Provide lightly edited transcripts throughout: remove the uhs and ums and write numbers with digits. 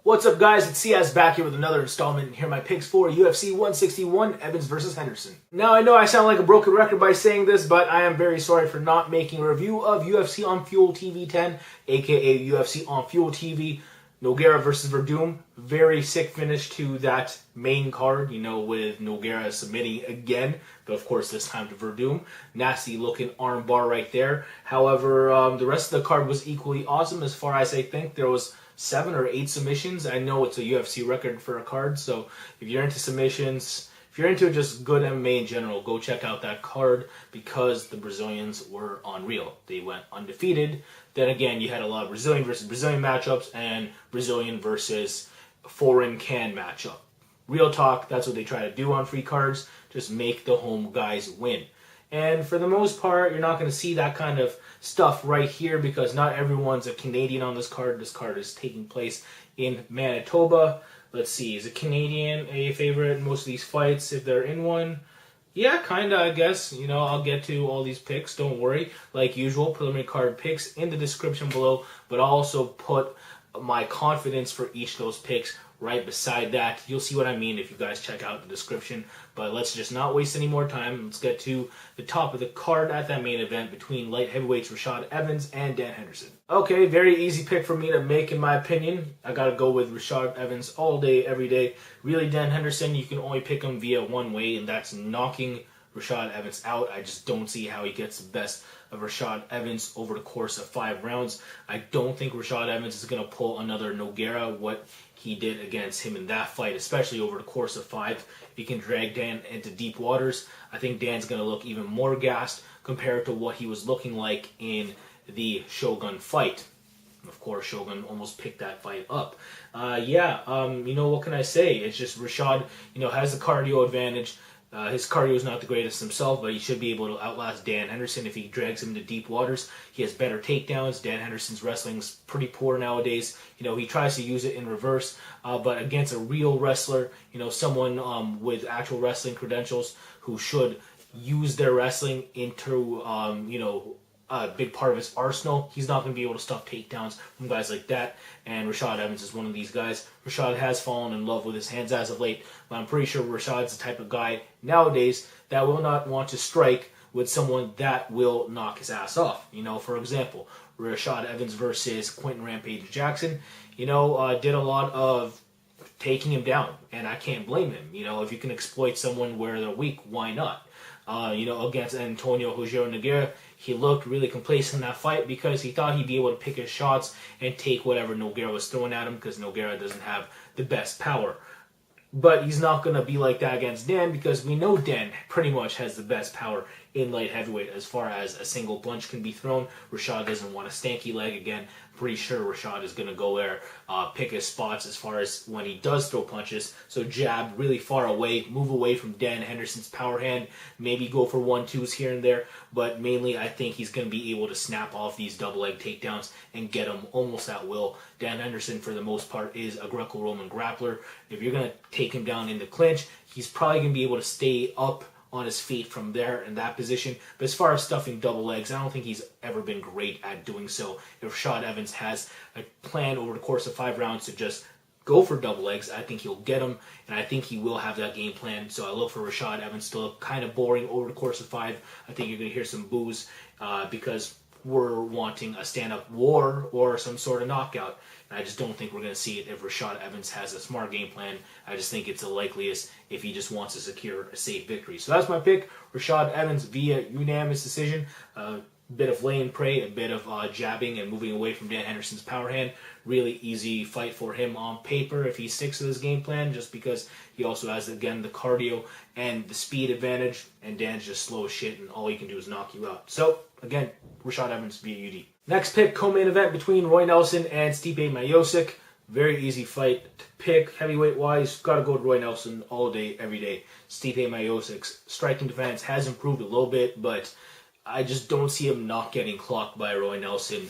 What's up, guys? It's CS back here with another installment. Here are my picks for UFC 161, Evans versus Henderson. Now, I know I sound like a broken record by saying this, but I am very sorry for not making a review of UFC on Fuel TV 10, aka UFC on Fuel TV, Nogueira versus Verdum. Very sick finish to that main card, with Nogueira submitting again, but of course this time to Verdum. Nasty looking arm bar right there. However, the rest of the card was equally awesome as far as I think there was 7 or 8 submissions. I know it's a UFC record for a card, so if you're into submissions, if you're into just good MMA in general, go check out that card because the Brazilians were unreal. They went undefeated. Then again, you had a lot of Brazilian versus Brazilian matchups and Brazilian versus foreign can matchup. Real talk, that's what they try to do on free cards, just make the home guys win. And for the most part, you're not going to see that kind of stuff right here because not everyone's a Canadian on this card. This card is taking place in Manitoba. Let's see, is a Canadian a favorite in most of these fights if they're in one? Yeah, kinda, I guess. I'll get to all these picks, don't worry. Like usual, preliminary card picks in the description below, but I'll also put my confidence for each of those picks right beside that. You'll see what I mean if you guys check out the description. But let's just not waste any more time. Let's get to the top of the card at that main event between light heavyweights Rashad Evans and Dan Henderson. Okay, very easy pick for me to make in my opinion. I gotta go with Rashad Evans all day, every day. Really, Dan Henderson, you can only pick him via one way, and that's knocking Rashad Evans out. I just don't see how he gets the best of Rashad Evans over the course of 5 rounds. I don't think Rashad Evans is going to pull another Nogueira, what he did against him in that fight, especially over the course of 5. If he can drag Dan into deep waters, I think Dan's going to look even more gassed compared to what he was looking like in the Shogun fight. Of course, Shogun almost picked that fight up. What can I say? It's just Rashad, has the cardio advantage. His cardio is not the greatest himself, but he should be able to outlast Dan Henderson if he drags him into deep waters. He has better takedowns. Dan Henderson's wrestling's pretty poor nowadays. He tries to use it in reverse, but against a real wrestler, someone with actual wrestling credentials who should use their wrestling into, a big part of his arsenal, he's not going to be able to stop takedowns from guys like that, and Rashad Evans is one of these guys. Rashad has fallen in love with his hands as of late, but I'm pretty sure Rashad's the type of guy nowadays that will not want to strike with someone that will knock his ass off. For example, Rashad Evans versus Quentin Rampage Jackson, did a lot of taking him down, and I can't blame him. If you can exploit someone where they're weak, why not? Against Antonio Rogério Nogueira, he looked really complacent in that fight because he thought he'd be able to pick his shots and take whatever Nogueira was throwing at him because Nogueira doesn't have the best power. But he's not going to be like that against Dan because we know Dan pretty much has the best power in light heavyweight as far as a single punch can be thrown. Rashad doesn't want a stanky leg again. Pretty sure Rashad is going to go there, pick his spots as far as when he does throw punches. So jab really far away, move away from Dan Henderson's power hand, maybe go for 1-2s here and there. But mainly I think he's going to be able to snap off these double leg takedowns and get them almost at will. Dan Henderson, for the most part, is a Greco-Roman grappler. If you're going to take him down in the clinch, he's probably going to be able to stay up on his feet from there in that position. But as far as stuffing double legs, I don't think he's ever been great at doing so. If Rashad Evans has a plan over the course of 5 rounds to just go for double legs, I think he'll get them, and I think he will have that game plan. So I look for Rashad Evans to look kind of boring over the course of 5. I think you're going to hear some boos because we're wanting a stand-up war or some sort of knockout. And I just don't think we're going to see it if Rashad Evans has a smart game plan. I just think it's the likeliest if he just wants to secure a safe victory. So that's my pick, Rashad Evans via unanimous decision. A bit of lay and pray, a bit of jabbing and moving away from Dan Henderson's power hand. Really easy fight for him on paper if he sticks to his game plan, just because he also has, again, the cardio and the speed advantage, and Dan's just slow as shit, and all he can do is knock you out. So, again, Rashad Evans via UD. Next pick, co-main event between Roy Nelson and Stipe Miocic. Very easy fight to pick. Heavyweight-wise, got to go to Roy Nelson all day, every day. Stipe Miocic's striking defense has improved a little bit, but I just don't see him not getting clocked by Roy Nelson.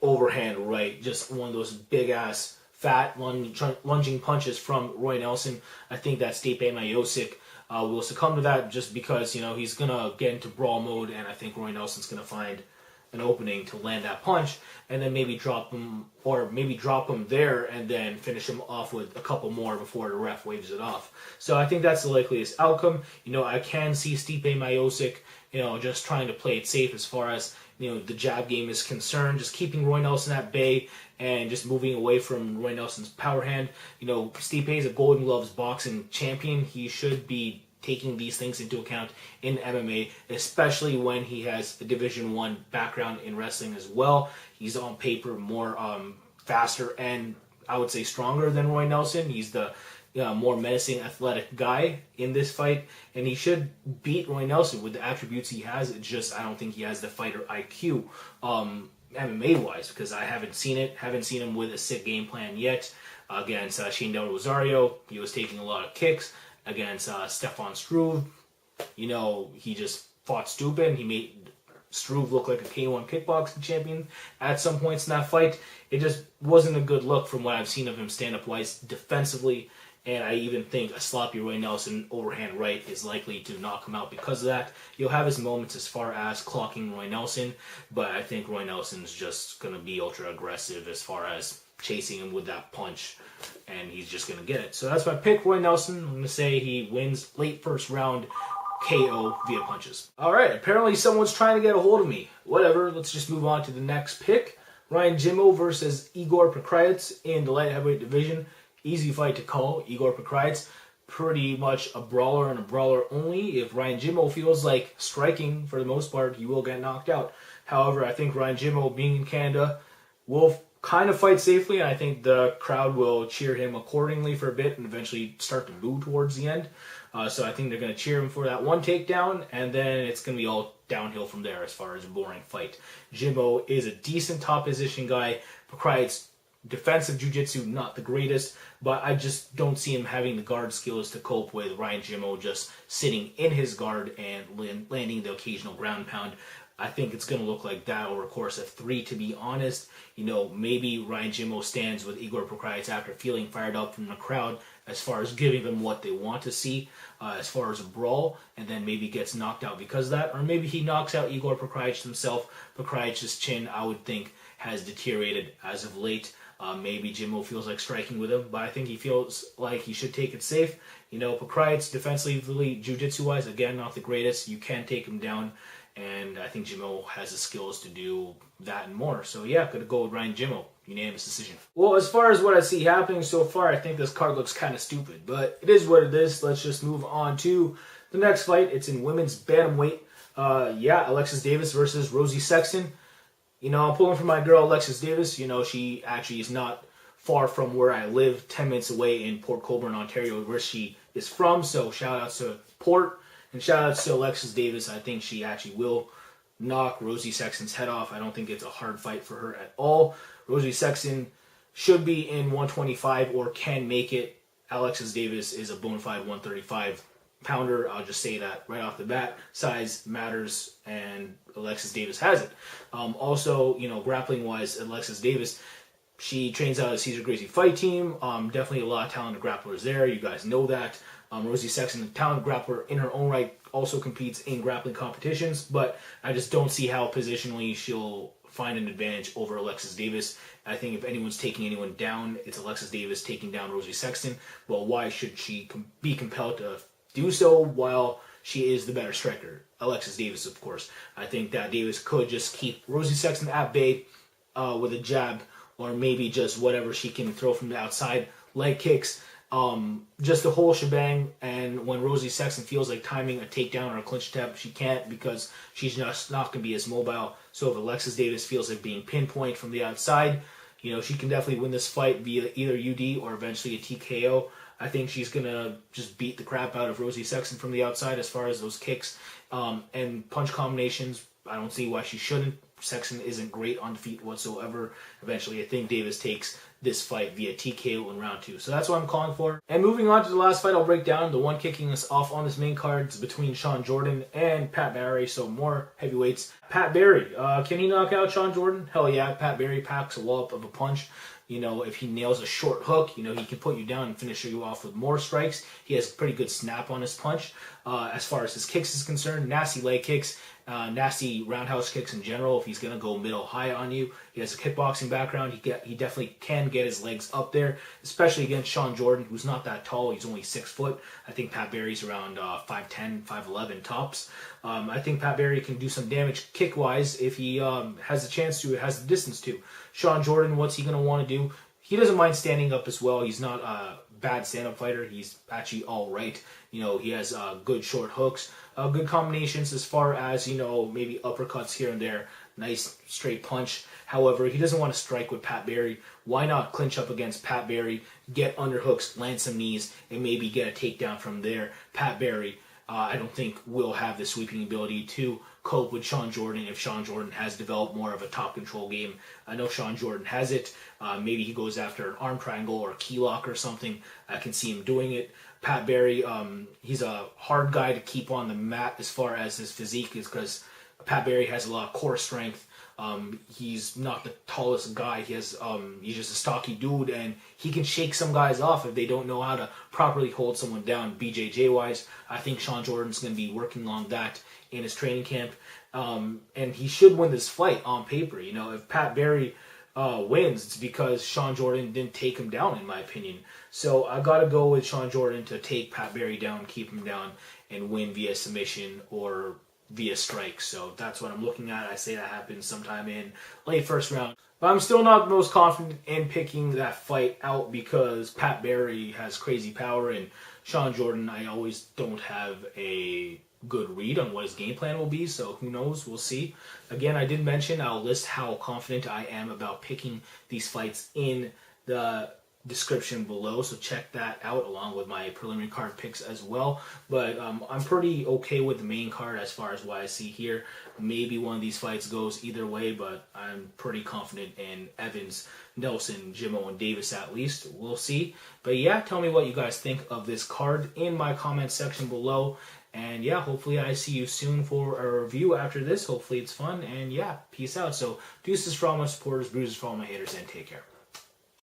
Overhand right, just one of those big-ass, fat, lunging punches from Roy Nelson. I think that Stipe Miocic will succumb to that just because, he's going to get into brawl mode, and I think Roy Nelson's going to find an opening to land that punch, and then maybe drop him, or maybe drop him there and then finish him off with a couple more before the ref waves it off. So I think that's the likeliest outcome. I can see Stipe Miocic, just trying to play it safe as far as the jab game is concerned, just keeping Roy Nelson at bay and just moving away from Roy Nelson's power hand. Stipe is a Golden Gloves boxing champion. He should be taking these things into account in MMA, especially when he has a Division I background in wrestling as well. He's on paper more faster and I would say stronger than Roy Nelson. He's the more menacing, athletic guy in this fight, and he should beat Roy Nelson with the attributes he has. It's just I don't think he has the fighter IQ MMA-wise, because I haven't seen him with a sick game plan yet. Against Shane Del Rosario, he was taking a lot of kicks. Against Stefan Struve, he just fought stupid, and he made Struve look like a K1 kickboxing champion at some points in that fight. It just wasn't a good look from what I've seen of him stand-up-wise defensively, and I even think a sloppy Roy Nelson overhand right is likely to knock him out because of that. He'll have his moments as far as clocking Roy Nelson, but I think Roy Nelson's just going to be ultra-aggressive as far as chasing him with that punch, and he's just going to get it. So that's my pick, Roy Nelson. I'm going to say he wins late first round KO via punches. All right, apparently someone's trying to get a hold of me. Whatever, let's just move on to the next pick. Ryan Jimmo versus Igor Pokrayets in the light heavyweight division. Easy fight to call. Igor Pokrayets, pretty much a brawler and a brawler only. If Ryan Jimmo feels like striking for the most part, he will get knocked out. However, I think Ryan Jimmo, being in Canada, will kind of fight safely, and I think the crowd will cheer him accordingly for a bit and eventually start to boo towards the end. So I think they're going to cheer him for that one takedown, and then it's going to be all downhill from there as far as a boring fight. Jimmo is a decent top position guy. Pokrayets' defensive jiu-jitsu, not the greatest, but I just don't see him having the guard skills to cope with Ryan Jimmo just sitting in his guard and landing the occasional ground pound. I think it's going to look like that over a course of 3, to be honest. Maybe Ryan Jimmo stands with Igor Pokrayets after feeling fired up from the crowd as far as giving them what they want to see as far as a brawl, and then maybe gets knocked out because of that. Or maybe he knocks out Igor Pokrayets himself. Pokrayets' chin, I would think, has deteriorated as of late. Maybe Jimmo feels like striking with him, but I think he feels like he should take it safe. Pokrayets, defensively, jiu-jitsu-wise, again, not the greatest. You can take him down. And I think Jimmo has the skills to do that and more. So yeah, gonna go with Ryan Jimmo. Unanimous decision. Well, as far as what I see happening so far, I think this card looks kind of stupid. But it is what it is. Let's just move on to the next fight. It's in women's bantamweight. Alexis Davis versus Rosie Sexton. I'm pulling for my girl Alexis Davis. She actually is not far from where I live, 10 minutes away in Port Colborne, Ontario, where she is from. So shout out to Port. And shout out to Alexis Davis. I think she actually will knock Rosie Sexton's head off. I don't think it's a hard fight for her at all. Rosie Sexton should be in 125 or can make it. Alexis Davis is a bona fide 135 pounder. I'll just say that right off the bat. Size matters, and Alexis Davis has it. Also, grappling-wise, Alexis Davis, she trains out of Cesar Gracie fight team. Definitely a lot of talented grapplers there. You guys know that. Rosie Sexton, a talented grappler in her own right, also competes in grappling competitions, but I just don't see how positionally she'll find an advantage over Alexis Davis. I think if anyone's taking anyone down, it's Alexis Davis taking down Rosie Sexton. Well, why should she be compelled to do so while she is the better striker? Alexis Davis, of course. I think that Davis could just keep Rosie Sexton at bay with a jab, or maybe just whatever she can throw from the outside, leg kicks, just the whole shebang. And when Rosie Sexton feels like timing a takedown or a clinch attempt, she can't, because she's just not going to be as mobile. So if Alexis Davis feels like being pinpoint from the outside, she can definitely win this fight via either UD or eventually a TKO. I think she's going to just beat the crap out of Rosie Sexton from the outside as far as those kicks and punch combinations. I don't see why she shouldn't. Sexton isn't great on feet whatsoever. Eventually, I think Davis takes this fight via TKO in round 2. So that's what I'm calling for. And moving on to the last fight I'll break down, the one kicking us off on this main card is between Shawn Jordan and Pat Barry, so more heavyweights. Pat Barry, can he knock out Shawn Jordan? Hell yeah, Pat Barry packs a wallop of a punch. If he nails a short hook, he can put you down and finish you off with more strikes. He has pretty good snap on his punch. As far as his kicks is concerned, nasty leg kicks. nasty roundhouse kicks in general. If he's going to go middle high on you, he has a kickboxing background. He definitely can get his legs up there, especially against Shawn Jordan, who's not that tall. He's only 6 foot. I think Pat Barry's around 5'10", 5'11 tops. I think Pat Barry can do some damage kick-wise if he has the chance to, has the distance to. Shawn Jordan, what's he going to want to do? He doesn't mind standing up as well. He's not a bad stand-up fighter. He's actually all right. You know, he has good short hooks, good combinations as far as, you know, maybe uppercuts here and there. Nice straight punch. However, he doesn't want to strike with Pat Barry. Why not clinch up against Pat Barry, get underhooks, land some knees, and maybe get a takedown from there? Pat Barry, I don't think will have the sweeping ability to cope with Shawn Jordan if Shawn Jordan has developed more of a top control game. I know Shawn Jordan has it. Maybe he goes after an arm triangle or a key lock or something. I can see him doing it. Pat Barry, he's a hard guy to keep on the mat as far as his physique is, because Pat Barry has a lot of core strength. He's not the tallest guy. He's just a stocky dude, and he can shake some guys off if they don't know how to properly hold someone down. BJJ wise, I think Shawn Jordan's going to be working on that in his training camp, and he should win this fight on paper. You know, if Pat Barry wins, it's because Shawn Jordan didn't take him down, in my opinion. So I got to go with Shawn Jordan to take Pat Barry down, keep him down, and win via submission or via strike. So that's what I'm looking at. I say that happens sometime in late first round. But I'm still not the most confident in picking that fight out because Pat Barry has crazy power, and Shawn Jordan, I always don't have a good read on what his game plan will be, so who knows, we'll see. Again, I did mention I'll list how confident I am about picking these fights in the description below, so check that out along with my preliminary card picks as well. But I'm pretty okay with the main card as far as what I see here. Maybe one of these fights goes either way, but I'm pretty confident in Evans, Nelson, Jimmo, and Davis at least. We'll see. But yeah, tell me what you guys think of this card in my comment section below. And yeah, hopefully I see you soon for a review after this. Hopefully it's fun. And yeah, peace out. So deuces for all my supporters, bruises for all my haters, and take care.